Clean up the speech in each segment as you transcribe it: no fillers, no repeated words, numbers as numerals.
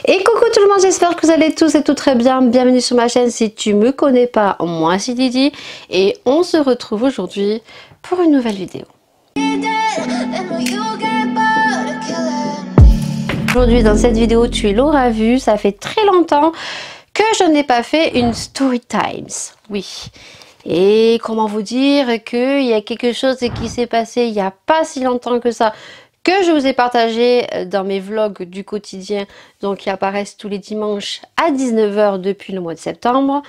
Et coucou tout le monde, j'espère que vous allez tous et tout très bien. Bienvenue sur ma chaîne si tu me connais pas, moi c'est Didi et on se retrouve aujourd'hui pour une nouvelle vidéo. Aujourd'hui dans cette vidéo, tu l'auras vu, ça fait très longtemps que je n'ai pas fait une story times. Oui. Et comment vous dire qu'il y a quelque chose qui s'est passé il n'y a pas si longtemps que ça, que je vous ai partagé dans mes vlogs du quotidien, donc qui apparaissent tous les dimanches à 19 h depuis le mois de septembre.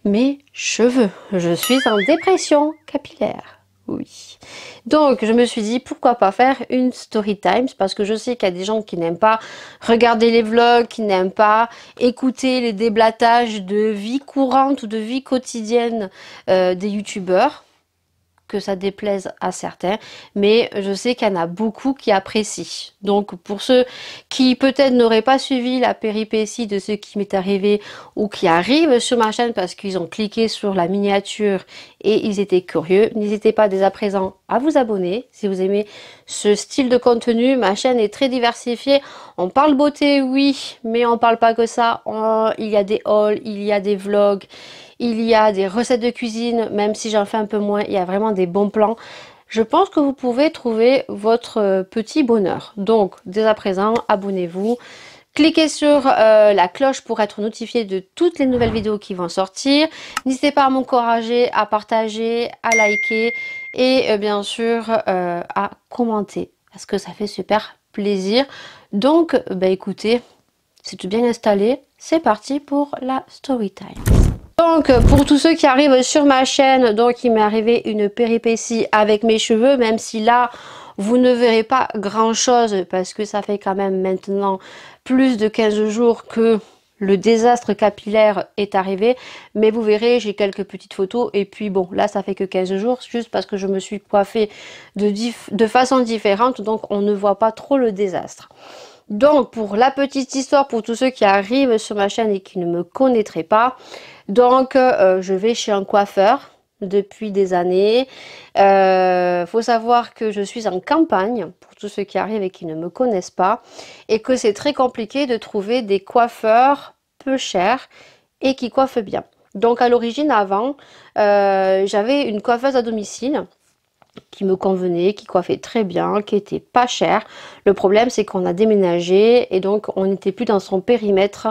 Mes cheveux, je suis en dépression capillaire, oui. Donc je me suis dit pourquoi pas faire une story times, parce que je sais qu'il y a des gens qui n'aiment pas regarder les vlogs, qui n'aiment pas écouter les déblatages de vie courante ou de vie quotidienne des youtubeurs, que ça déplaise à certains, mais je sais qu'il y en a beaucoup qui apprécient. Donc pour ceux qui peut-être n'auraient pas suivi la péripétie de ce qui m'est arrivé ou qui arrivent sur ma chaîne parce qu'ils ont cliqué sur la miniature et ils étaient curieux, n'hésitez pas dès à présent à vous abonner si vous aimez ce style de contenu. Ma chaîne est très diversifiée, on parle beauté oui, mais on parle pas que ça. Il y a des hauls, il y a des vlogs, il y a des recettes de cuisine, même si j'en fais un peu moins, il y a vraiment des bons plans. Je pense que vous pouvez trouver votre petit bonheur. Donc, dès à présent, abonnez-vous. Cliquez sur la cloche pour être notifié de toutes les nouvelles vidéos qui vont sortir. N'hésitez pas à m'encourager, à partager, à liker et bien sûr à commenter parce que ça fait super plaisir. Donc, bah, écoutez, c'est tout bien installé. C'est parti pour la story time. Donc pour tous ceux qui arrivent sur ma chaîne, donc il m'est arrivé une péripétie avec mes cheveux, même si là vous ne verrez pas grand chose parce que ça fait quand même maintenant plus de 15 jours que le désastre capillaire est arrivé, mais vous verrez j'ai quelques petites photos et puis bon là ça fait que 15 jours juste parce que je me suis coiffée de façon différente, donc on ne voit pas trop le désastre. Donc pour la petite histoire, pour tous ceux qui arrivent sur ma chaîne et qui ne me connaîtraient pas, donc je vais chez un coiffeur depuis des années. Faut savoir que je suis en campagne, pour tous ceux qui arrivent et qui ne me connaissent pas, et que c'est très compliqué de trouver des coiffeurs peu chers et qui coiffent bien. Donc à l'origine, avant, j'avais une coiffeuse à domicile qui me convenait, qui coiffait très bien, qui était pas cher. Le problème c'est qu'on a déménagé et donc on n'était plus dans son périmètre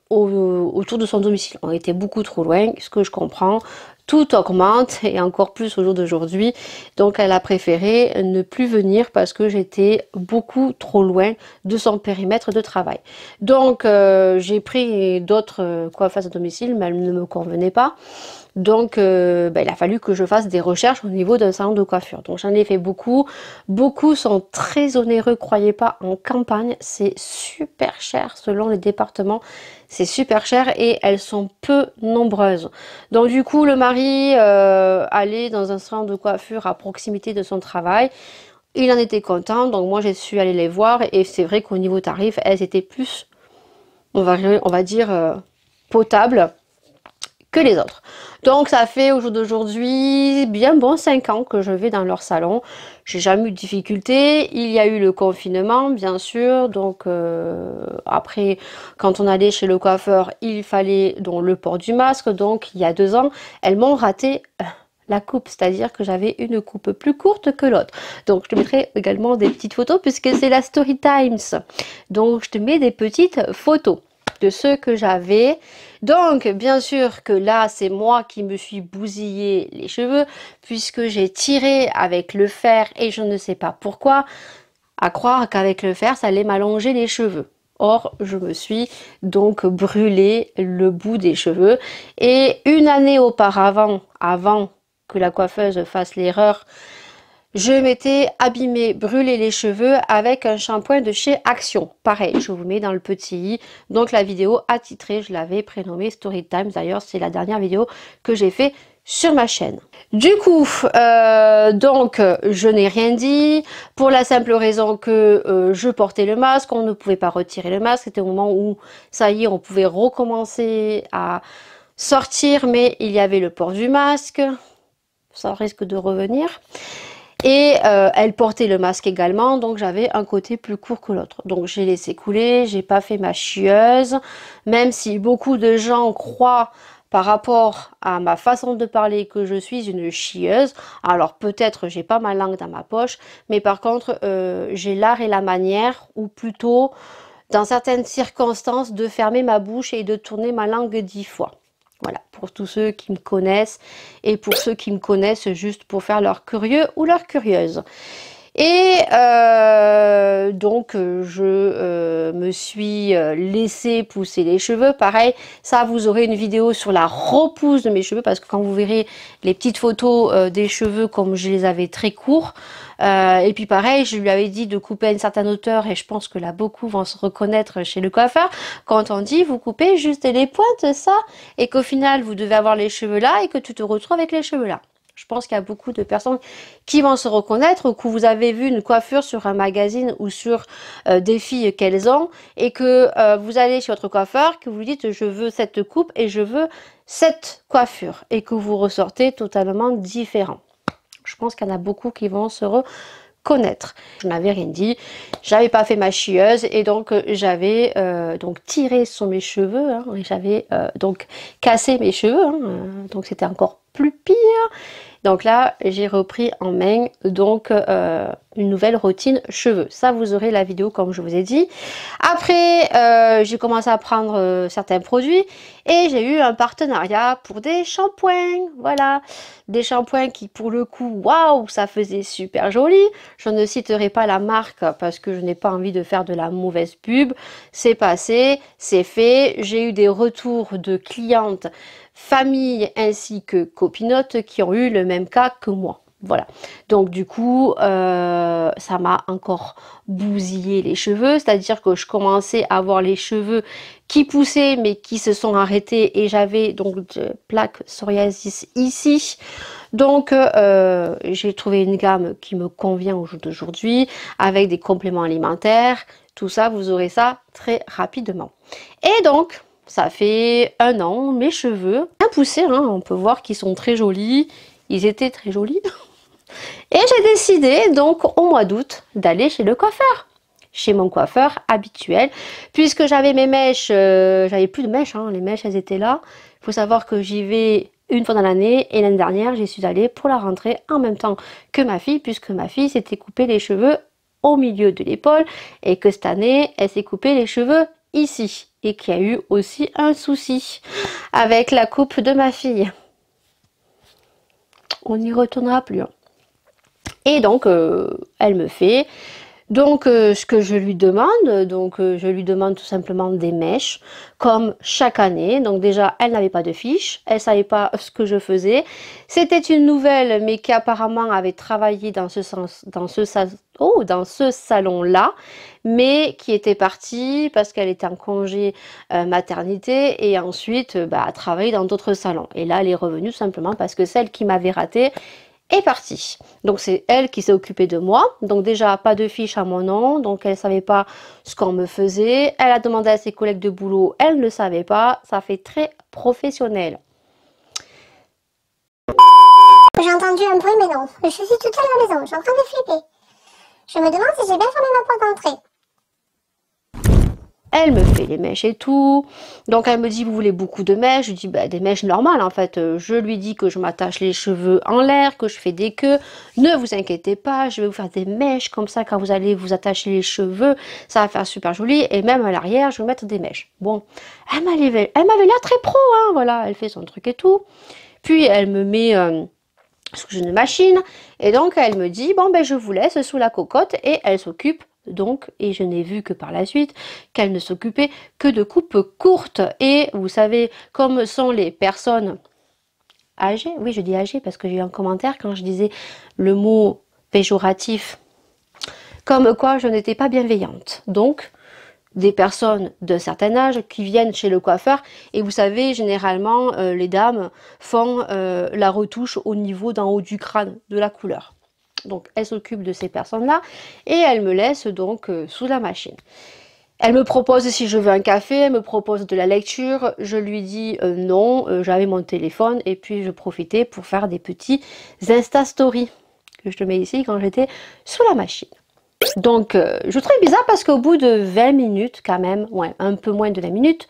autour de son domicile. On était beaucoup trop loin, ce que je comprends. Tout augmente et encore plus au jour d'aujourd'hui. Donc elle a préféré ne plus venir parce que j'étais beaucoup trop loin de son périmètre de travail. Donc j'ai pris d'autres coiffeuses à domicile, mais elles ne me convenaient pas. Donc il a fallu que je fasse des recherches au niveau d'un salon de coiffure. Donc j'en ai fait beaucoup. Beaucoup sont très onéreux, croyez pas, en campagne. C'est super cher selon les départements. C'est super cher et elles sont peu nombreuses. Donc du coup, le mari allait dans un salon de coiffure à proximité de son travail. Il en était content, donc moi j'ai su aller les voir. Et c'est vrai qu'au niveau tarif, elles étaient plus, on va dire, potables que les autres. Donc ça fait au jour d'aujourd'hui bien bon 5 ans que je vais dans leur salon. J'ai jamais eu de difficulté. Il y a eu le confinement bien sûr. Donc après quand on allait chez le coiffeur il fallait donc le port du masque. Donc il y a 2 ans elles m'ont raté la coupe, c'est-à-dire que j'avais une coupe plus courte que l'autre. Donc je te mettrai également des petites photos puisque c'est la story times. Donc je te mets des petites photos de ceux que j'avais. Donc bien sûr que là c'est moi qui me suis bousillé les cheveux puisque j'ai tiré avec le fer et je ne sais pas pourquoi, à croire qu'avec le fer ça allait m'allonger les cheveux. Or je me suis donc brûlé le bout des cheveux et une année auparavant, avant que la coiffeuse fasse l'erreur, je m'étais abîmé, brûlé les cheveux avec un shampoing de chez Action. Pareil, je vous mets dans le petit i. Donc la vidéo attitrée, je l'avais prénommée Story Times. D'ailleurs, c'est la dernière vidéo que j'ai fait sur ma chaîne. Du coup, donc je n'ai rien dit pour la simple raison que je portais le masque. On ne pouvait pas retirer le masque. C'était au moment où, ça y est, on pouvait recommencer à sortir. Mais il y avait le port du masque. Ça risque de revenir. Et elle portait le masque également, donc j'avais un côté plus court que l'autre. Donc j'ai laissé couler, j'ai pas fait ma chieuse, même si beaucoup de gens croient par rapport à ma façon de parler que je suis une chieuse. Alors peut-être j'ai pas ma langue dans ma poche, mais par contre j'ai l'art et la manière, ou plutôt dans certaines circonstances, de fermer ma bouche et de tourner ma langue 10 fois. Voilà, pour tous ceux qui me connaissent et pour ceux qui me connaissent juste pour faire leur curieux ou leur curieuse. Et donc je me suis laissé pousser les cheveux. Pareil, ça vous aurez une vidéo sur la repousse de mes cheveux, parce que quand vous verrez les petites photos des cheveux comme je les avais très courts, et puis pareil, je lui avais dit de couper à une certaine hauteur, et je pense que là beaucoup vont se reconnaître chez le coiffeur quand on dit vous coupez juste les pointes, ça, et qu'au final vous devez avoir les cheveux là et que tu te retrouves avec les cheveux là. Je pense qu'il y a beaucoup de personnes qui vont se reconnaître, ou que vous avez vu une coiffure sur un magazine ou sur des filles qu'elles ont, et que vous allez chez votre coiffeur, que vous dites je veux cette coupe et je veux cette coiffure, et que vous ressortez totalement différent. Je pense qu'il y en a beaucoup qui vont se reconnaître. Je n'avais rien dit, j'avais pas fait ma chieuse, et donc j'avais donc tiré sur mes cheveux, hein, et j'avais donc cassé mes cheveux, hein, donc c'était encore plus pire. Donc là, j'ai repris en main donc une nouvelle routine cheveux. Ça, vous aurez la vidéo comme je vous ai dit. Après, j'ai commencé à prendre certains produits, et j'ai eu un partenariat pour des shampoings. Voilà, des shampoings qui, pour le coup, waouh, ça faisait super joli. Je ne citerai pas la marque parce que je n'ai pas envie de faire de la mauvaise pub. C'est passé, c'est fait. J'ai eu des retours de clientes, famille ainsi que copinotes qui ont eu le même cas que moi. Voilà, donc du coup ça m'a encore bousillé les cheveux, c'est à dire que je commençais à avoir les cheveux qui poussaient mais qui se sont arrêtés, et j'avais donc de plaques psoriasis ici. Donc j'ai trouvé une gamme qui me convient au jour d'aujourd'hui, avec des compléments alimentaires, tout ça, vous aurez ça très rapidement. Et donc ça fait 1 an, mes cheveux bien poussés, hein, on peut voir qu'ils sont très jolis, ils étaient très jolis. Et j'ai décidé donc au mois d'août d'aller chez le coiffeur, chez mon coiffeur habituel, puisque j'avais mes mèches, j'avais plus de mèches, hein, les mèches elles étaient là. Il faut savoir que j'y vais une fois dans l'année, et l'année dernière j'y suis allée pour la rentrée en même temps que ma fille, puisque ma fille s'était coupé les cheveux au milieu de l'épaule, et que cette année elle s'est coupé les cheveux ici, et qu'il y a eu aussi un souci avec la coupe de ma fille. On n'y retournera plus, hein. Et donc elle me fait donc ce que je lui demande, donc je lui demande tout simplement des mèches comme chaque année. Donc déjà elle n'avait pas de fiche, elle savait pas ce que je faisais, c'était une nouvelle mais qui apparemment avait travaillé dans ce sens, dans ce salon là, mais qui était partie parce qu'elle était en congé maternité, et ensuite a travaillé dans d'autres salons, et là elle est revenue tout simplement parce que celle qui m'avait ratée est partie. Donc c'est elle qui s'est occupée de moi. Donc déjà pas de fiche à mon nom, donc elle savait pas ce qu'on me faisait. Elle a demandé à ses collègues de boulot, elle ne savait pas. Ça fait très professionnel. J'ai entendu un bruit, mais non. Je suis toute seule à la maison, je suis en train de flipper. Je me demande si j'ai bien fermé ma porte d'entrée. Elle me fait les mèches et tout. Donc elle me dit vous voulez beaucoup de mèches. Je dis bah, des mèches normales en fait. Je lui dis que je m'attache les cheveux en l'air, que je fais des queues. Ne vous inquiétez pas, je vais vous faire des mèches comme ça, quand vous allez vous attacher les cheveux, ça va faire super joli. Et même à l'arrière, je vais mettre des mèches. Bon, elle m'avait l'air très pro, hein, voilà, elle fait son truc et tout. Puis elle me met sous une machine, et donc elle me dit bon ben je vous laisse sous la cocotte, et elle s'occupe donc, et je n'ai vu que par la suite qu'elle ne s'occupait que de coupes courtes. Et vous savez comme sont les personnes âgées, oui je dis âgées parce que j'ai eu un commentaire quand je disais le mot péjoratif, comme quoi je n'étais pas bienveillante. Donc des personnes d'un certain âge qui viennent chez le coiffeur, et vous savez généralement les dames font la retouche au niveau d'en haut du crâne, de la couleur. Donc elle s'occupe de ces personnes-là, et elle me laisse donc sous la machine. Elle me propose si je veux un café, elle me propose de la lecture, je lui dis non, j'avais mon téléphone, et puis je profitais pour faire des petits Insta Story. que je te mets ici quand j'étais sous la machine. Donc, je trouvais bizarre parce qu'au bout de 20 minutes, quand même, ouais, un peu moins de 20 minutes,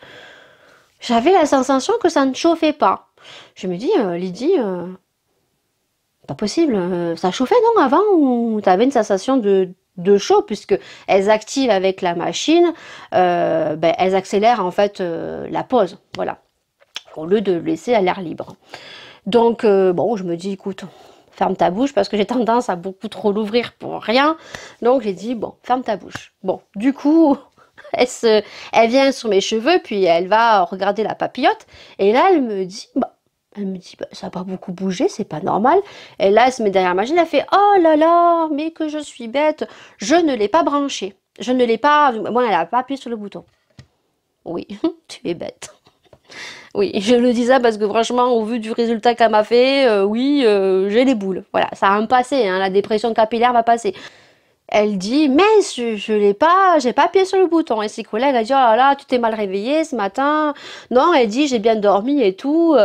j'avais la sensation que ça ne chauffait pas. Je me dis, Lydie, pas possible, ça chauffait non avant ou tu avais une sensation de chaud puisque elles activent avec la machine, ben, elles accélèrent en fait la pause, voilà, au lieu de le laisser à l'air libre. Donc, bon, je me dis, écoute, ferme ta bouche parce que j'ai tendance à beaucoup trop l'ouvrir pour rien. Donc, j'ai dit, bon, ferme ta bouche. Bon, du coup, elle vient sur mes cheveux, puis elle va regarder la papillote. Et là, elle me dit, bah, ça n'a pas beaucoup bougé, c'est pas normal. Et là, elle se met derrière la machine, elle fait, oh là là, mais que je suis bête, je ne l'ai pas branché. Je ne l'ai pas, moi, elle n'a pas appuyé sur le bouton. Oui, tu es bête. Oui, je le disais parce que franchement, au vu du résultat qu'elle m'a fait, oui, j'ai les boules. Voilà, ça va me passer, hein, la dépression capillaire va passer. Elle dit, mais j'ai pas appuyé sur le bouton. Et ses collègues, elle dit, oh là là, tu t'es mal réveillée ce matin. Non, elle dit, j'ai bien dormi et tout.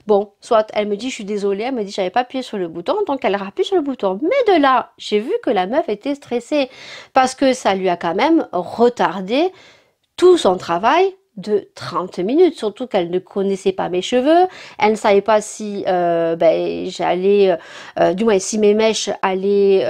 Bon, soit, elle me dit, je suis désolée, elle me dit, j'avais pas appuyé sur le bouton, donc elle appuie sur le bouton. Mais de là, j'ai vu que la meuf était stressée parce que ça lui a quand même retardé tout son travail de 30 minutes, surtout qu'elle ne connaissait pas mes cheveux, elle ne savait pas si ben, j'allais, du moins si mes mèches allaient,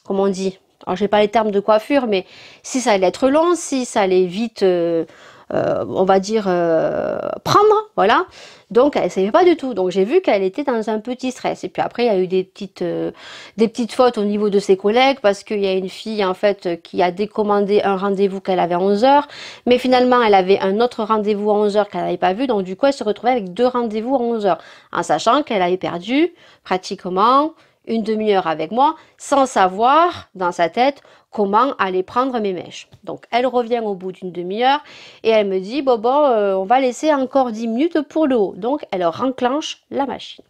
comment on dit, alors j'ai pas les termes de coiffure, mais si ça allait être long, si ça allait vite, on va dire, prendre, voilà. Donc elle ne savait pas du tout. Donc j'ai vu qu'elle était dans un petit stress. Et puis après, il y a eu des petites fautes au niveau de ses collègues parce qu'il y a une fille en fait qui a décommandé un rendez-vous qu'elle avait à 11 h. Mais finalement, elle avait un autre rendez-vous à 11 h qu'elle n'avait pas vu. Donc du coup, elle se retrouvait avec 2 rendez-vous à 11 h. En sachant qu'elle avait perdu pratiquement une demi-heure avec moi sans savoir dans sa tête comment aller prendre mes mèches. Donc elle revient au bout d'une demi-heure et elle me dit bon on va laisser encore 10 minutes pour le haut. Donc elle renclenche la machine.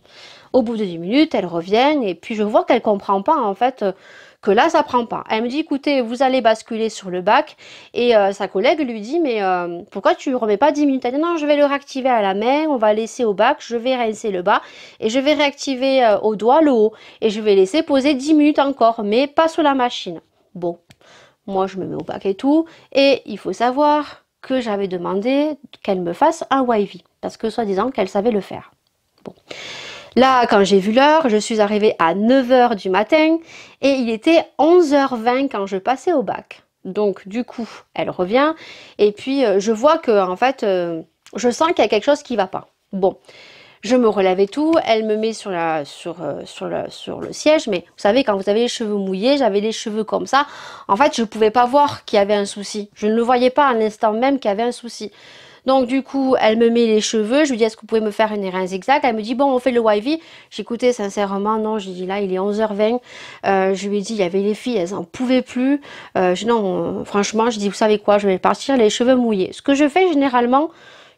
Au bout de 10 minutes, elle revient et puis je vois qu'elle comprend pas en fait que là ça prend pas. Elle me dit écoutez, vous allez basculer sur le bac et sa collègue lui dit mais pourquoi tu remets pas 10 minutes? Elle dit non, je vais le réactiver à la main, on va laisser au bac, je vais rincer le bas et je vais réactiver au doigt le haut et je vais laisser poser 10 minutes encore mais pas sur la machine. Bon, moi je me mets au bac et tout et il faut savoir que j'avais demandé qu'elle me fasse un wavy parce que soi-disant qu'elle savait le faire. Bon. Là, quand j'ai vu l'heure, je suis arrivée à 9 h du matin et il était 11 h 20 quand je passais au bac. Donc du coup, elle revient et puis je vois que en fait, je sens qu'il y a quelque chose qui ne va pas. Bon, je me relève et tout, elle me met sur le siège, mais vous savez, quand vous avez les cheveux mouillés, j'avais les cheveux comme ça. En fait, je ne pouvais pas voir qu'il y avait un souci. Je ne le voyais pas à l'instant même qu'il y avait un souci. Donc du coup, elle me met les cheveux, je lui dis est-ce que vous pouvez me faire une airain zigzag? Elle me dit bon, on fait le wavy. J'écoutais sincèrement, non, j'ai dit là, il est 11 h 20. Je lui ai dit, il y avait les filles, elles n'en pouvaient plus. Non, franchement, je dis vous savez quoi, je vais partir les cheveux mouillés. Ce que je fais généralement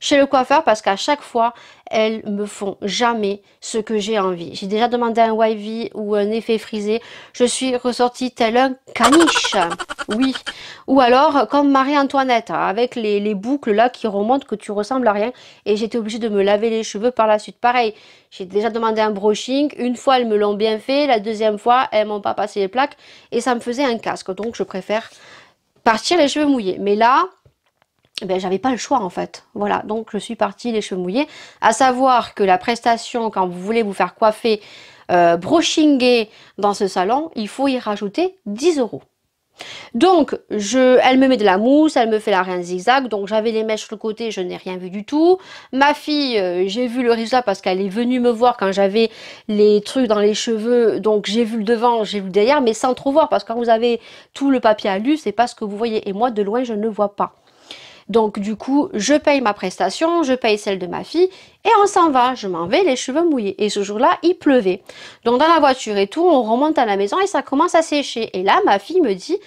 chez le coiffeur parce qu'à chaque fois, elles me font jamais ce que j'ai envie. J'ai déjà demandé un wavy ou un effet frisé. Je suis ressortie tel un caniche. Oui. Ou alors, comme Marie-Antoinette, avec les boucles là qui remontent, que tu ressembles à rien. Et j'étais obligée de me laver les cheveux par la suite. Pareil, j'ai déjà demandé un brushing. Une fois, elles me l'ont bien fait. La deuxième fois, elles m'ont pas passé les plaques. Et ça me faisait un casque. Donc, je préfère partir les cheveux mouillés. Mais là... ben, j'avais pas le choix en fait. Voilà, donc je suis partie les cheveux mouillés. À savoir que la prestation, quand vous voulez vous faire coiffer, brushinger dans ce salon, il faut y rajouter 10 €. Donc, elle me met de la mousse, elle me fait la reine zigzag, donc j'avais les mèches sur le côté, je n'ai rien vu du tout. Ma fille, j'ai vu le résultat parce qu'elle est venue me voir quand j'avais les trucs dans les cheveux, donc j'ai vu le devant, j'ai vu le derrière, mais sans trop voir, parce que quand vous avez tout le papier alu, c'est pas ce que vous voyez, et moi de loin je ne vois pas. Donc du coup, je paye ma prestation, je paye celle de ma fille et on s'en va. Je m'en vais les cheveux mouillés. Et ce jour-là, il pleuvait. Donc dans la voiture et tout, on remonte à la maison et ça commence à sécher. Et là, ma fille me dit,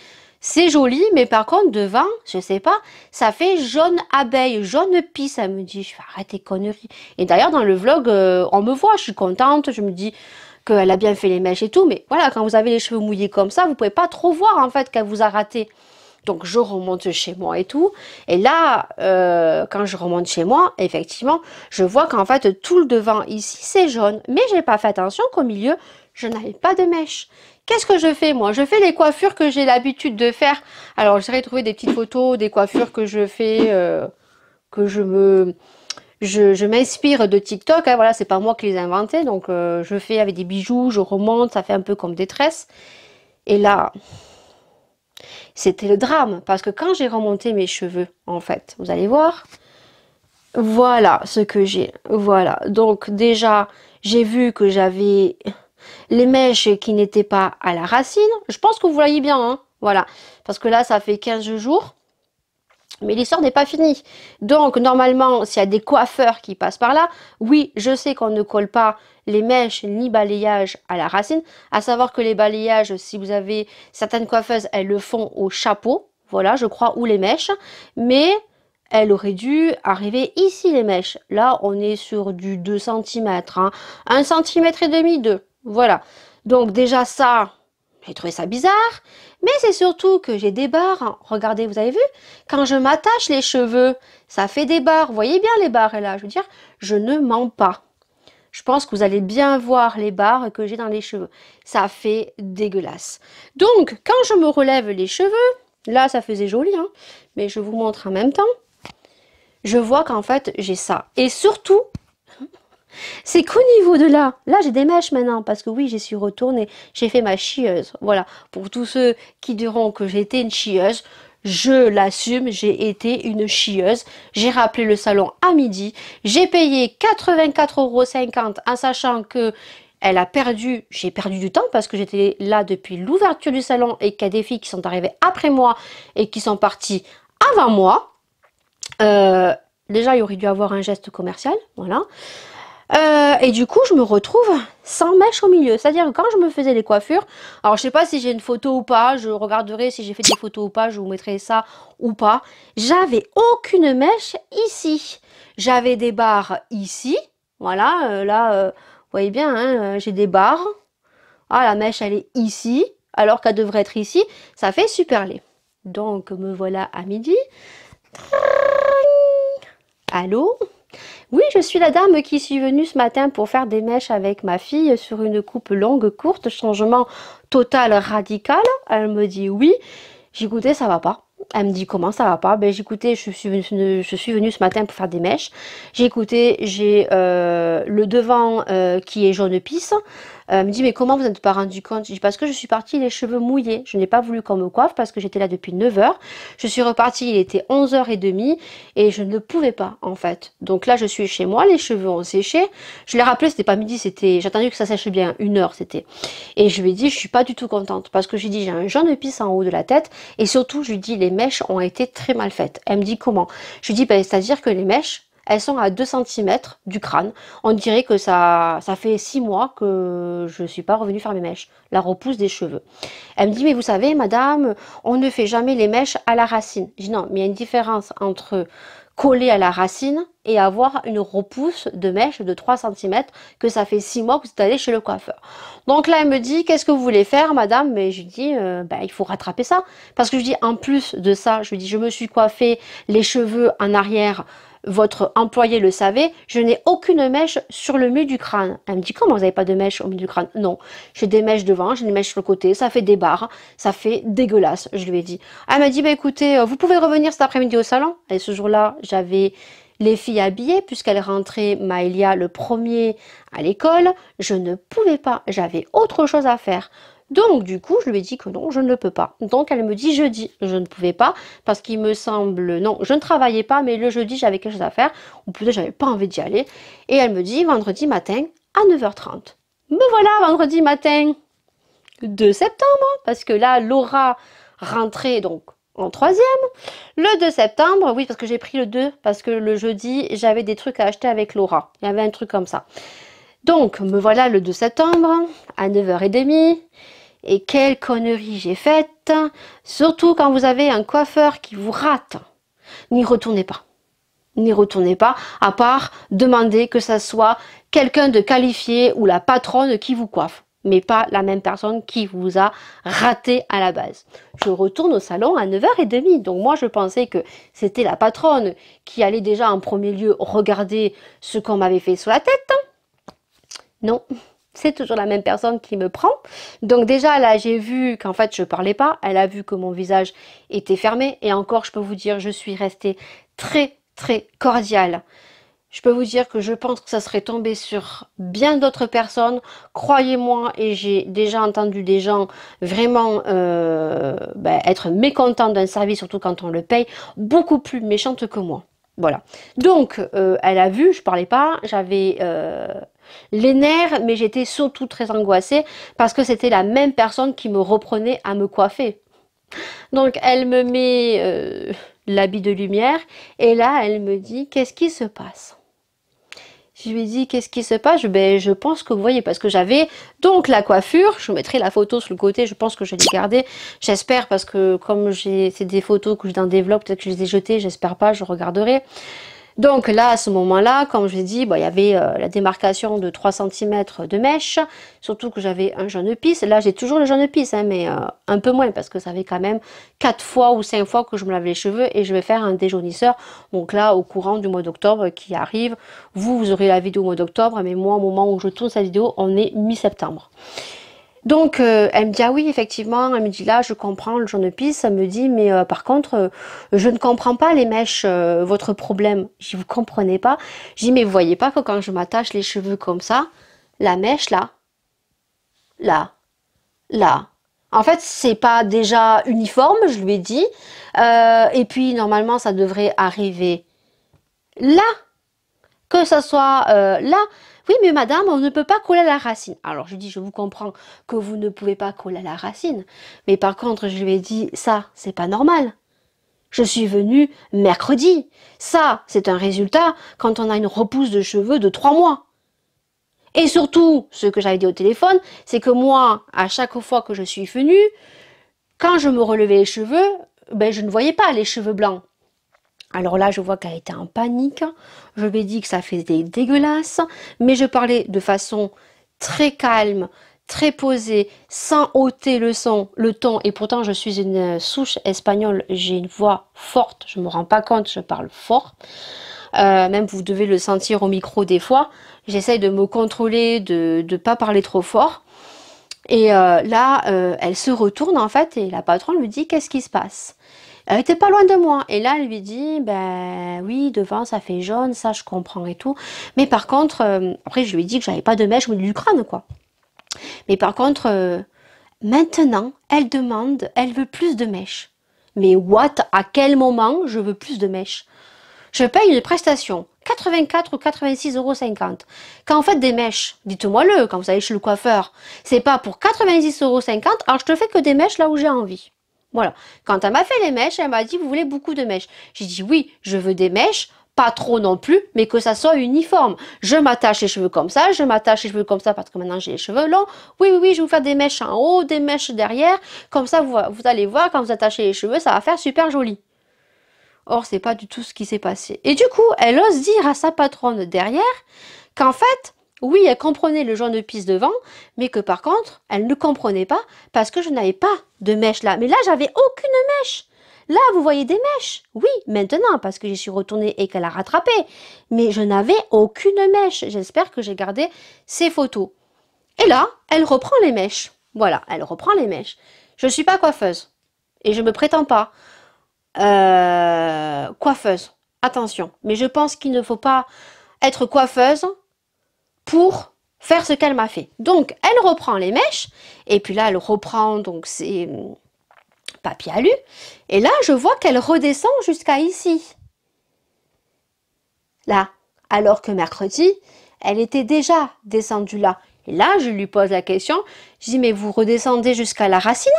c'est joli, mais par contre devant, je sais pas, ça fait jaune abeille, jaune pisse. Elle me dit, je vais arrêter conneries. Et d'ailleurs, dans le vlog, on me voit, je suis contente, je me dis qu'elle a bien fait les mèches et tout. Mais voilà, quand vous avez les cheveux mouillés comme ça, vous pouvez pas trop voir en fait qu'elle vous a raté. Donc je remonte chez moi et tout. Et là, quand je remonte chez moi, effectivement, je vois qu'en fait tout le devant ici c'est jaune. Mais j'ai pas fait attention qu'au milieu, je n'avais pas de mèche. Qu'est-ce que je fais moi? Je fais les coiffures que j'ai l'habitude de faire. Alors j'essaierai de trouver des petites photos, des coiffures que je fais, que je m'inspire de TikTok, hein, voilà, c'est pas moi qui les ai inventés, donc je fais avec des bijoux, je remonte, ça fait un peu comme des tresses. Et là, c'était le drame, parce que quand j'ai remonté mes cheveux, en fait, vous allez voir, voilà ce que j'ai, voilà. Donc déjà, j'ai vu que j'avais les mèches qui n'étaient pas à la racine. Je pense que vous voyez bien, hein, voilà, parce que là, ça fait 15 jours. Mais l'histoire n'est pas finie. Donc, normalement, s'il y a des coiffeurs qui passent par là, oui, je sais qu'on ne colle pas les mèches ni balayage à la racine. À savoir que les balayages, si vous avez certaines coiffeuses, elles le font au chapeau. Voilà, je crois, ou les mèches. Mais elle aurait dû arriver ici, les mèches. Là, on est sur du 2 cm. Hein. 1 cm et demi, 2. Voilà. Donc, déjà, ça, j'ai trouvé ça bizarre. Mais c'est surtout que j'ai des barres. Regardez, vous avez vu? Quand je m'attache les cheveux, ça fait des barres. Vous voyez bien les barres là? Je veux dire, je ne mens pas. Je pense que vous allez bien voir les barres que j'ai dans les cheveux. Ça fait dégueulasse. Donc, quand je me relève les cheveux, là, ça faisait joli, hein, mais je vous montre en même temps. Je vois qu'en fait, j'ai ça. Et surtout, c'est qu'au niveau de là, j'ai des mèches maintenant, parce que oui, j'y suis retournée, j'ai fait ma chieuse. Voilà, pour tous ceux qui diront que j'ai été une chieuse, je l'assume, j'ai été une chieuse. J'ai rappelé le salon à midi, j'ai payé 84,50 € en sachant que j'ai perdu du temps parce que j'étais là depuis l'ouverture du salon et qu'il y a des filles qui sont arrivées après moi et qui sont parties avant moi. Déjà, il aurait dû avoir un geste commercial, voilà. Et du coup, je me retrouve sans mèche au milieu. C'est-à-dire que quand je me faisais les coiffures, alors je sais pas si j'ai une photo ou pas, je regarderai si j'ai fait des photos ou pas, je vous mettrai ça ou pas. J'avais aucune mèche ici. J'avais des barres ici. Voilà, là, vous voyez bien, hein, j'ai des barres. Ah, la mèche, elle est ici, alors qu'elle devrait être ici. Ça fait super laid. Donc, me voilà à midi. Allô? Oui, je suis la dame qui suis venue ce matin pour faire des mèches avec ma fille sur une coupe longue, courte, changement total, radical. Elle me dit oui. J'écoutais, ça va pas. Elle me dit comment ça va pas? Ben j'écoutais, je suis venue ce matin pour faire des mèches. J'ai écouté, j'ai le devant qui est jaune pisse. Elle me dit mais comment vous n'êtes pas rendu compte? Je dis parce que je suis partie les cheveux mouillés. Je n'ai pas voulu qu'on me coiffe parce que j'étais là depuis 9 h. Je suis repartie, il était 11 h 30 et je ne pouvais pas en fait. Donc là je suis chez moi, les cheveux ont séché. Je l'ai rappelé, c'était pas midi, c'était, j'ai attendu que ça sèche bien, 1 heure c'était. Et je lui ai dit je suis pas du tout contente parce que j'ai dit j'ai un jaune pisse en haut de la tête et surtout je lui dis les mèches ont été très mal faites. Elle me dit comment? Je lui dis ben, c'est-à-dire que les mèches elles sont à 2 cm du crâne. On dirait que ça fait 6 mois que je ne suis pas revenue faire mes mèches. La repousse des cheveux. Elle me dit, mais vous savez, madame, on ne fait jamais les mèches à la racine. Je dis, non, mais il y a une différence entre coller à la racine et avoir une repousse de mèches de 3 cm que ça fait 6 mois que vous êtes allé chez le coiffeur. Donc là, elle me dit, qu'est-ce que vous voulez faire, madame? Mais je lui dis, ben, il faut rattraper ça. Parce que je dis, en plus de ça, je lui dis, je me suis coiffée les cheveux en arrière. Votre employé le savait, je n'ai aucune mèche sur le milieu du crâne. Elle me dit, comment vous n'avez pas de mèche au milieu du crâne? Non, j'ai des mèches devant, j'ai des mèches sur le côté, ça fait des barres, ça fait dégueulasse, je lui ai dit. Elle m'a dit, bah écoutez, vous pouvez revenir cet après-midi au salon. Et ce jour-là, j'avais les filles habillées, puisqu'elles rentraient, Maëlia, le premier à l'école. Je ne pouvais pas, j'avais autre chose à faire. Donc du coup, je lui ai dit que non, je ne peux pas. Donc elle me dit jeudi, je ne pouvais pas parce qu'il me semble, non, je ne travaillais pas, mais le jeudi j'avais quelque chose à faire, ou peut-être j'avais pas envie d'y aller. Et elle me dit vendredi matin à 9 h 30. Me voilà vendredi matin 2 septembre, parce que là Laura rentrait donc en 3e. Le 2 septembre, oui, parce que j'ai pris le 2, parce que le jeudi j'avais des trucs à acheter avec Laura. Il y avait un truc comme ça. Donc me voilà le 2 septembre à 9 h 30. Et quelle connerie j'ai faite, surtout quand vous avez un coiffeur qui vous rate. N'y retournez pas. N'y retournez pas, à part demander que ça soit quelqu'un de qualifié ou la patronne qui vous coiffe, mais pas la même personne qui vous a raté à la base. Je retourne au salon à 9 h 30, donc moi je pensais que c'était la patronne qui allait déjà en premier lieu regarder ce qu'on m'avait fait sur la tête. Non. c'est toujours la même personne qui me prend. Donc déjà là, j'ai vu qu'en fait je parlais pas. Elle a vu que mon visage était fermé. Et encore, je peux vous dire, je suis restée très très cordiale. Je peux vous dire que je pense que ça serait tombé sur bien d'autres personnes. Croyez-moi, et j'ai déjà entendu des gens vraiment être mécontents d'un service, surtout quand on le paye, beaucoup plus méchantes que moi. Voilà. Donc, elle a vu, je parlais pas, j'avais les nerfs, mais j'étais surtout très angoissée parce que c'était la même personne qui me reprenait à me coiffer. Donc, elle me met l'habit de lumière et là, elle me dit, qu'est-ce qui se passe? Je lui ai dit, qu'est-ce qui se passe? Je pense que vous voyez, parce que j'avais donc la coiffure. Je vous mettrai la photo sur le côté, je pense que je l'ai gardée. J'espère, parce que comme c'est des photos que j'ai dans des vlogs, peut-être que je les ai jetées, j'espère pas, je regarderai. Donc là, à ce moment-là, comme je l'ai dit, il y avait la démarcation de 3 cm de mèche, surtout que j'avais un jaune pisse. Là, j'ai toujours le jaune pisse, hein, mais un peu moins, parce que ça fait quand même 4 fois ou 5 fois que je me lave les cheveux et je vais faire un déjaunisseur. Donc là, au courant du mois d'octobre qui arrive, vous aurez la vidéo au mois d'octobre, mais moi, au moment où je tourne cette vidéo, on est mi-septembre. Donc, elle me dit, ah oui, effectivement, elle me dit, là, je comprends le jaune pisse, elle me dit, mais par contre, je ne comprends pas les mèches, votre problème. Je dis, vous comprenez pas? Je dis, mais vous voyez pas que quand je m'attache les cheveux comme ça, la mèche, là, là, là. En fait, c'est pas déjà uniforme, je lui ai dit, et puis, normalement, ça devrait arriver là, que ça soit là. Oui, mais madame, on ne peut pas coller à la racine. Alors, je dis, je vous comprends que vous ne pouvez pas coller à la racine. Mais par contre, je lui ai dit, ça, c'est pas normal. Je suis venue mercredi. Ça, c'est un résultat quand on a une repousse de cheveux de 3 mois. Et surtout, ce que j'avais dit au téléphone, c'est que moi, à chaque fois que je suis venue, quand je me relevais les cheveux, je ne voyais pas les cheveux blancs. Alors là, je vois qu'elle était en panique. Je lui ai dit que ça faisait dégueulasse, mais je parlais de façon très calme, très posée, sans ôter le ton. Et pourtant, je suis une souche espagnole, j'ai une voix forte. Je me rends pas compte, je parle fort. Même vous devez le sentir au micro des fois. J'essaye de me contrôler, de ne pas parler trop fort. Et là, elle se retourne en fait, et la patronne lui dit, qu'est-ce qui se passe? Elle était pas loin de moi. Et là, elle lui dit, ben oui, devant, ça fait jaune, ça, je comprends et tout. Mais par contre, après, je lui ai dit que j'avais pas de mèche, mais du crâne, quoi. Mais par contre, maintenant, elle demande, elle veut plus de mèches. Mais what? À quel moment je veux plus de mèches? Je paye une prestation, 84 ou 86,50 €. Quand vous faites des mèches, dites-moi-le, quand vous allez chez le coiffeur, c'est pas pour 90,50 €, alors je te fais que des mèches là où j'ai envie. Voilà. Quand elle m'a fait les mèches, elle m'a dit, vous voulez beaucoup de mèches? J'ai dit, oui, je veux des mèches, pas trop non plus, mais que ça soit uniforme. Je m'attache les cheveux comme ça, je m'attache les cheveux comme ça parce que maintenant j'ai les cheveux longs. Oui, oui, oui, je vais vous faire des mèches en haut, des mèches derrière. Comme ça, vous allez voir, quand vous attachez les cheveux, ça va faire super joli. Or, c'est pas du tout ce qui s'est passé. Et du coup, elle ose dire à sa patronne derrière qu'en fait, oui, elle comprenait le jaune pisse devant, mais que par contre, elle ne comprenait pas parce que je n'avais pas de mèche là. Mais là, j'avais aucune mèche. Là, vous voyez des mèches. Oui, maintenant, parce que j'y suis retournée et qu'elle a rattrapé. Mais je n'avais aucune mèche. J'espère que j'ai gardé ces photos. Et là, elle reprend les mèches. Voilà, elle reprend les mèches. Je ne suis pas coiffeuse. Et je ne me prétends pas coiffeuse. Attention. Mais je pense qu'il ne faut pas être coiffeuse pour faire ce qu'elle m'a fait. Donc, elle reprend les mèches, et puis là, elle reprend donc ses papiers alu, et là, je vois qu'elle redescend jusqu'à ici. Là. Alors que mercredi, elle était déjà descendue là. Et là, je lui pose la question, je dis, mais vous redescendez jusqu'à la racine?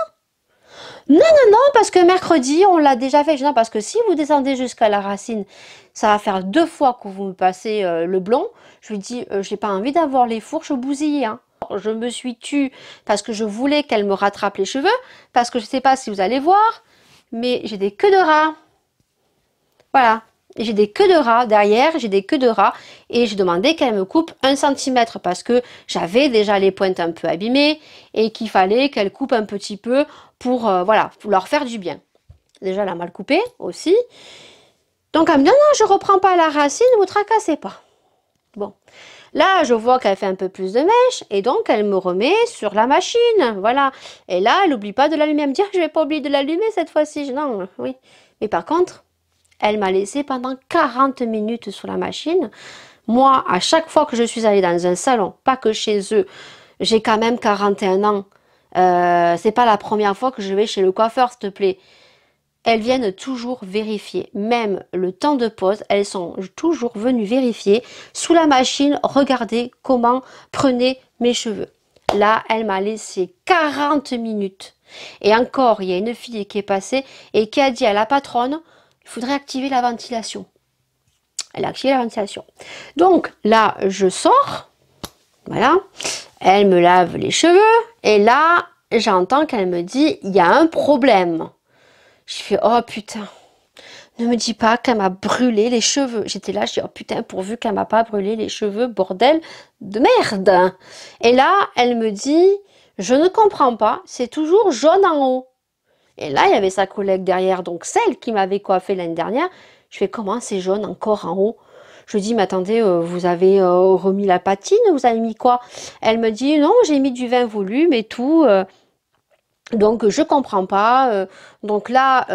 Non, non, non, parce que mercredi, on l'a déjà fait. Non, parce que si vous descendez jusqu'à la racine, ça va faire 2 fois que vous me passez le blond. Je lui dis, j'ai pas envie d'avoir les fourches bousillées. Hein. Je me suis tue parce que je voulais qu'elle me rattrape les cheveux, parce que je sais pas si vous allez voir, mais j'ai des queues de rats. Voilà. J'ai des queues de rats derrière, j'ai des queues de rats et j'ai demandé qu'elle me coupe 1 cm parce que j'avais déjà les pointes un peu abîmées et qu'il fallait qu'elle coupe un petit peu pour voilà, pour leur faire du bien. Déjà, elle a mal coupé aussi. Donc, elle me dit, non, non, je reprends pas la racine, vous tracassez pas. Bon. Là, je vois qu'elle fait un peu plus de mèche et donc elle me remet sur la machine. Voilà. Et là, elle n'oublie pas de l'allumer. Elle me dit, ah, je vais pas oublier de l'allumer cette fois-ci. Non, oui. Mais par contre, elle m'a laissé pendant 40 minutes sur la machine. Moi, à chaque fois que je suis allée dans un salon, pas que chez eux, j'ai quand même 41 ans. C'est pas la première fois que je vais chez le coiffeur, s'il te plaît. Elles viennent toujours vérifier, même le temps de pause, elles sont toujours venues vérifier sous la machine, regarder comment prenaient mes cheveux. Là, elle m'a laissé 40 minutes. Et encore, il y a une fille qui est passée et qui a dit à la patronne, il faudrait activer la ventilation. Elle a activé la ventilation. Donc là, je sors, voilà, elle me lave les cheveux et là, j'entends qu'elle me dit, il y a un problème. Je fais, oh putain, ne me dis pas qu'elle m'a brûlé les cheveux. J'étais là, je dis, oh putain, pourvu qu'elle m'a pas brûlé les cheveux, bordel de merde. Et là, elle me dit, je ne comprends pas, c'est toujours jaune en haut. Et là, il y avait sa collègue derrière, donc celle qui m'avait coiffé l'année dernière. Je fais, comment c'est jaune encore en haut? Je dis, mais attendez, vous avez remis la patine, vous avez mis quoi? Elle me dit, non, j'ai mis du vin volume et tout. Donc je comprends pas. Donc là,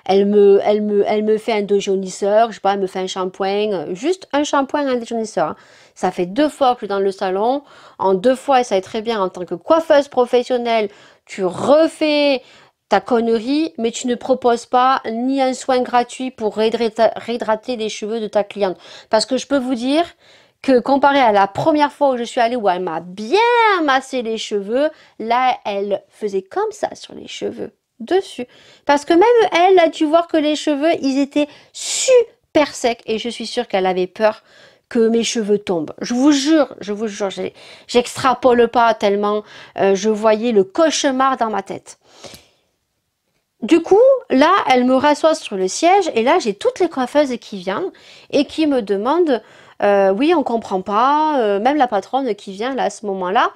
elle me fait un déjaunisseur, je sais pas, elle me fait un shampoing, juste un shampoing, un déjaunisseur. Hein. Ça fait 2 fois que je suis dans le salon. En 2 fois, et ça est très bien en tant que coiffeuse professionnelle, tu refais ta connerie, mais tu ne proposes pas ni un soin gratuit pour réhydrater les cheveux de ta cliente. Parce que je peux vous dire que comparé à la première fois où je suis allée, où elle m'a bien massé les cheveux, là, elle faisait comme ça sur les cheveux, dessus. Parce que même elle a dû voir que les cheveux, ils étaient super secs. Et je suis sûre qu'elle avait peur que mes cheveux tombent. Je vous jure, j'extrapole pas tellement je voyais le cauchemar dans ma tête. Du coup, là, elle me rassoit sur le siège et là, j'ai toutes les coiffeuses qui viennent et qui me demandent oui, on comprend pas, même la patronne qui vient là à ce moment-là,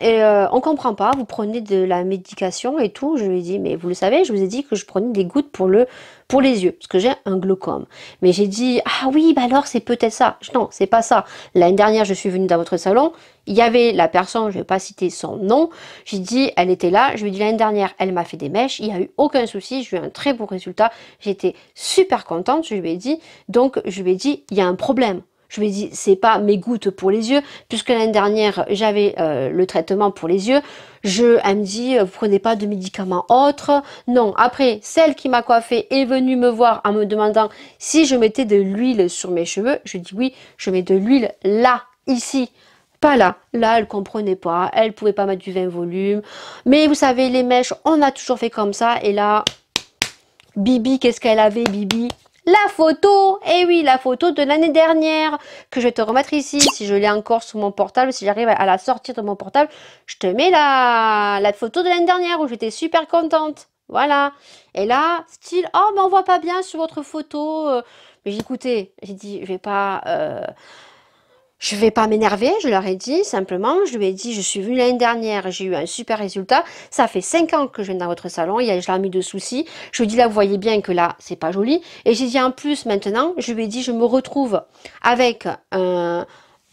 et on comprend pas, vous prenez de la médication et tout. Je lui ai dit, mais vous le savez, je vous ai dit que je prenais des gouttes pour les yeux, parce que j'ai un glaucome. Mais j'ai dit, ah oui, bah alors c'est peut-être ça. Non, c'est pas ça. L'année dernière, je suis venue dans votre salon, il y avait la personne, je vais pas citer son nom, j'ai dit, elle était là, je lui ai dit l'année dernière, elle m'a fait des mèches, il n'y a eu aucun souci, j'ai eu un très beau résultat, j'étais super contente, je lui ai dit, donc je lui ai dit, il y a un problème. Je lui ai dit, c'est pas mes gouttes pour les yeux, puisque l'année dernière, j'avais le traitement pour les yeux. Elle me dit, vous prenez pas de médicaments autres. Non, après, celle qui m'a coiffée est venue me voir en me demandant si je mettais de l'huile sur mes cheveux. Je dis oui, je mets de l'huile là, ici. Pas là. Là, elle comprenait pas. Elle pouvait pas mettre du vin volume. Mais vous savez, les mèches, on a toujours fait comme ça. Et là, Bibi, qu'est-ce qu'elle avait, Bibi? La photo, eh oui, la photo de l'année dernière, que je vais te remettre ici, si je l'ai encore sur mon portable, si j'arrive à la sortir de mon portable, je te mets la photo de l'année dernière où j'étais super contente. Voilà. Et là, style, oh, mais on voit pas bien sur votre photo. Mais j'ai écouté, j'ai dit, je vais pas m'énerver, je leur ai dit simplement, je lui ai dit, je suis venue l'année dernière, j'ai eu un super résultat, ça fait 5 ans que je viens dans votre salon, il y a jamais eu de soucis, je lui ai dit là, vous voyez bien que là, c'est pas joli, et j'ai dit en plus maintenant, je lui ai dit, je me retrouve avec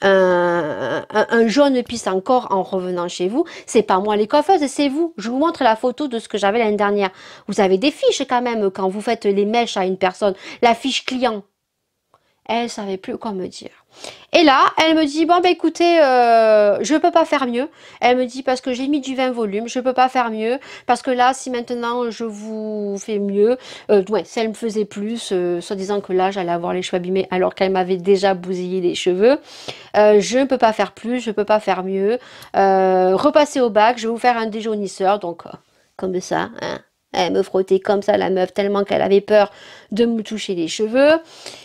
un jaune pisse encore en revenant chez vous, c'est pas moi les coiffeuses, c'est vous. Je vous montre la photo de ce que j'avais l'année dernière. Vous avez des fiches quand même quand vous faites les mèches à une personne, la fiche client. Elle savait plus quoi me dire. Et là, elle me dit, bon, bah écoutez, je peux pas faire mieux. Elle me dit, parce que j'ai mis du vin volume, je peux pas faire mieux. Parce que là, si maintenant je vous fais mieux, ouais, si elle me faisait plus, soi-disant que là, j'allais avoir les cheveux abîmés, alors qu'elle m'avait déjà bousillé les cheveux. Je ne peux pas faire plus, je peux pas faire mieux. Repassez au bac, je vais vous faire un déjaunisseur, donc comme ça, hein. Elle me frottait comme ça, la meuf, tellement qu'elle avait peur de me toucher les cheveux.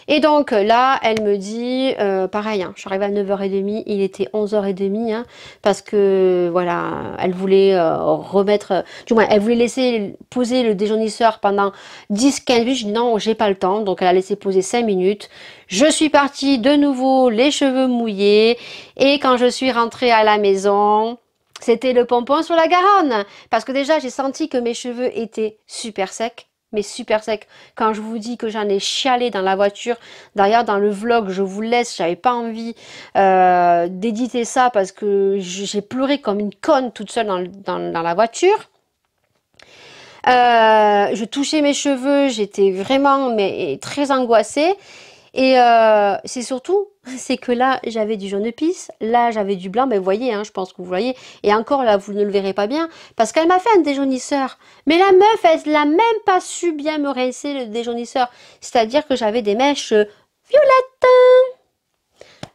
Et donc là, elle me dit, pareil, hein, je suis arrivée à 9h30, il était 11h30, hein, parce que, voilà, elle voulait remettre, du moins, elle voulait laisser poser le déjaunisseur pendant 10-15 minutes. Je dis non, j'ai pas le temps, donc elle a laissé poser 5 minutes. Je suis partie de nouveau, les cheveux mouillés, et quand je suis rentrée à la maison... C'était le pompon sur la Garonne. Parce que déjà, j'ai senti que mes cheveux étaient super secs. mais super sec. Quand je vous dis que j'en ai chialé dans la voiture, d'ailleurs dans le vlog, je vous laisse, j'avais pas envie d'éditer ça parce que j'ai pleuré comme une conne toute seule dans la voiture. Je touchais mes cheveux, j'étais vraiment très angoissée. Et c'est surtout, c'est que là, j'avais du jaune pisse, là, j'avais du blanc, mais vous voyez, hein, je pense que vous voyez. Et encore, là, vous ne le verrez pas bien, parce qu'elle m'a fait un déjaunisseur. Mais la meuf, elle n'a même pas su bien me rincer le déjaunisseur. C'est-à-dire que j'avais des mèches violettes.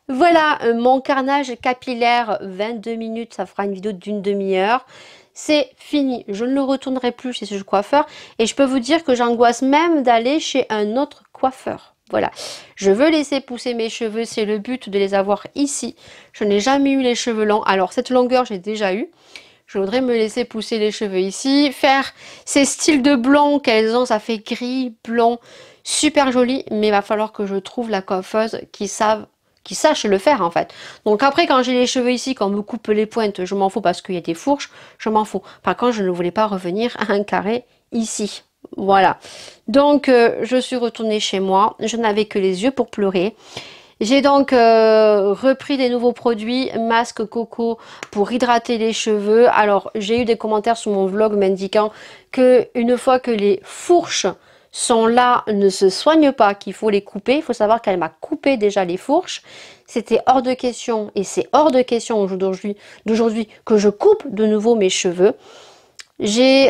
Voilà, mon carnage capillaire, 22 minutes, ça fera une vidéo d'une demi-heure. C'est fini, je ne le retournerai plus chez ce coiffeur. Et je peux vous dire que j'angoisse même d'aller chez un autre coiffeur. Voilà, je veux laisser pousser mes cheveux, c'est le but de les avoir ici. Je n'ai jamais eu les cheveux longs, alors cette longueur j'ai déjà eu. Je voudrais me laisser pousser les cheveux ici, faire ces styles de blond qu'elles ont, ça fait gris, blond, super joli. Mais il va falloir que je trouve la coiffeuse qui sache le faire en fait. Donc après quand j'ai les cheveux ici, quand on me coupe les pointes, je m'en fous parce qu'il y a des fourches, je m'en fous. Par contre je ne voulais pas revenir à un carré ici. Voilà, donc je suis retournée chez moi, je n'avais que les yeux pour pleurer. J'ai donc repris des nouveaux produits, masque coco pour hydrater les cheveux. Alors j'ai eu des commentaires sur mon vlog m'indiquant que une fois que les fourches sont là, ne se soignent pas, qu'il faut les couper. Il faut savoir qu'elle m'a coupé déjà les fourches. C'était hors de question et c'est hors de question d'aujourd'hui que je coupe de nouveau mes cheveux. J'ai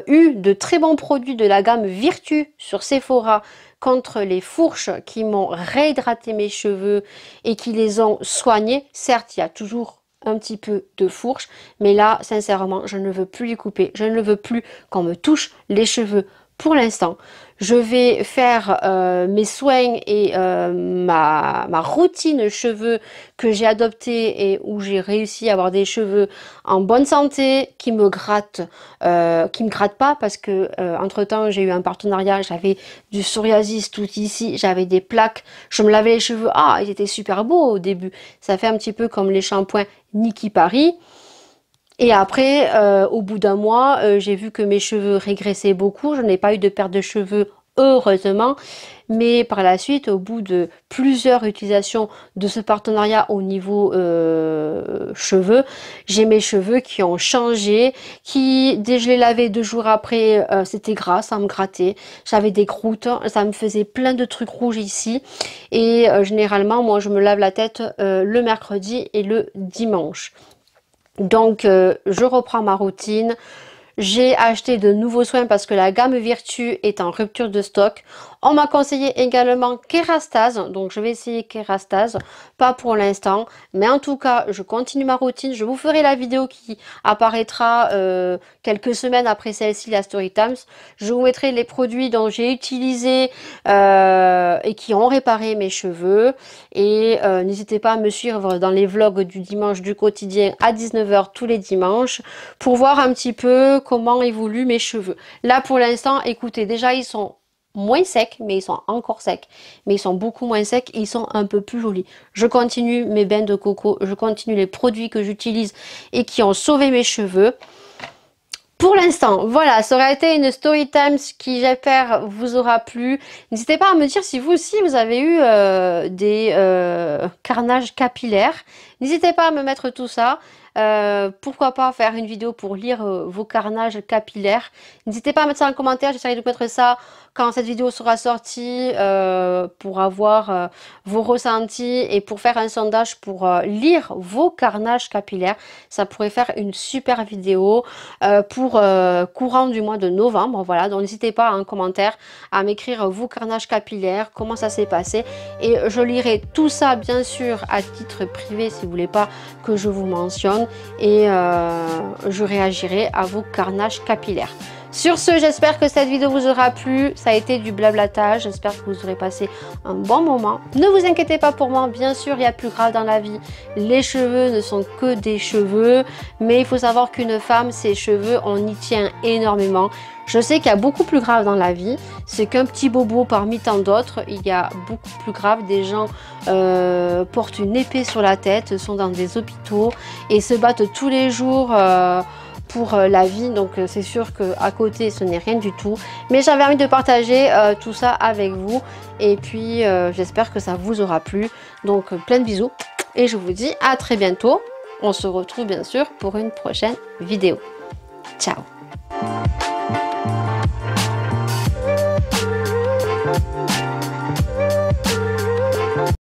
eu de très bons produits de la gamme Virtu sur Sephora contre les fourches qui m'ont réhydraté mes cheveux et qui les ont soignés. Certes, il y a toujours un petit peu de fourche, mais là, sincèrement, je ne veux plus les couper. Je ne veux plus qu'on me touche les cheveux pour l'instant. Je vais faire mes soins et ma routine cheveux que j'ai adoptée et où j'ai réussi à avoir des cheveux en bonne santé, qui me grattent pas parce que entre temps j'ai eu un partenariat, j'avais du psoriasis tout ici, j'avais des plaques, je me lavais les cheveux, ah ils étaient super beaux au début, ça fait un petit peu comme les shampoings Niki Paris. Et après, au bout d'un mois, j'ai vu que mes cheveux régressaient beaucoup. Je n'ai pas eu de perte de cheveux, heureusement. Mais par la suite, au bout de plusieurs utilisations de ce partenariat au niveau cheveux, j'ai mes cheveux qui ont changé. Dès que je les lavais 2 jours après, c'était gras, ça me grattait. J'avais des croûtes, ça me faisait plein de trucs rouges ici. Et généralement, moi, je me lave la tête le mercredi et le dimanche. Donc je reprends ma routine. J'ai acheté de nouveaux soins parce que la gamme Virtu est en rupture de stock. On m'a conseillé également Kerastase, donc je vais essayer Kerastase, pas pour l'instant, mais en tout cas je continue ma routine. Je vous ferai la vidéo qui apparaîtra quelques semaines après celle-ci, la Story Times. Je vous mettrai les produits dont j'ai utilisé et qui ont réparé mes cheveux. Et n'hésitez pas à me suivre dans les vlogs du dimanche du quotidien à 19 h tous les dimanches pour voir un petit peu comment évoluent mes cheveux. Là pour l'instant, écoutez, déjà ils sont moins secs, mais ils sont encore secs, mais ils sont beaucoup moins secs, ils sont un peu plus jolis. Je continue mes bains de coco, je continue les produits que j'utilise et qui ont sauvé mes cheveux. Pour l'instant, voilà, ça aurait été une story time qui, j'espère, vous aura plu. N'hésitez pas à me dire si vous aussi vous avez eu des carnages capillaires. N'hésitez pas à me mettre tout ça. Pourquoi pas faire une vidéo pour lire vos carnages capillaires. N'hésitez pas à mettre ça en commentaire, j'essaierai de mettre ça quand cette vidéo sera sortie pour avoir vos ressentis et pour faire un sondage pour lire vos carnages capillaires. Ça pourrait faire une super vidéo pour courant du mois de novembre. Voilà, donc n'hésitez pas en commentaire à m'écrire vos carnages capillaires, comment ça s'est passé. Et je lirai tout ça bien sûr à titre privé si vous voulez pas que je vous mentionne. Et je réagirai à vos carnages capillaires. Sur ce, j'espère que cette vidéo vous aura plu. Ça a été du blablatage. J'espère que vous aurez passé un bon moment. Ne vous inquiétez pas pour moi. Bien sûr, il y a plus grave dans la vie. Les cheveux ne sont que des cheveux. Mais il faut savoir qu'une femme, ses cheveux, on y tient énormément. Je sais qu'il y a beaucoup plus grave dans la vie. C'est qu'un petit bobo parmi tant d'autres. Il y a beaucoup plus grave. Des gens portent une épée sur la tête, sont dans des hôpitaux et se battent tous les jours pour la vie, donc c'est sûr qu'à côté ce n'est rien du tout, mais j'avais envie de partager tout ça avec vous, et puis j'espère que ça vous aura plu. Donc plein de bisous et je vous dis à très bientôt. On se retrouve bien sûr pour une prochaine vidéo. Ciao!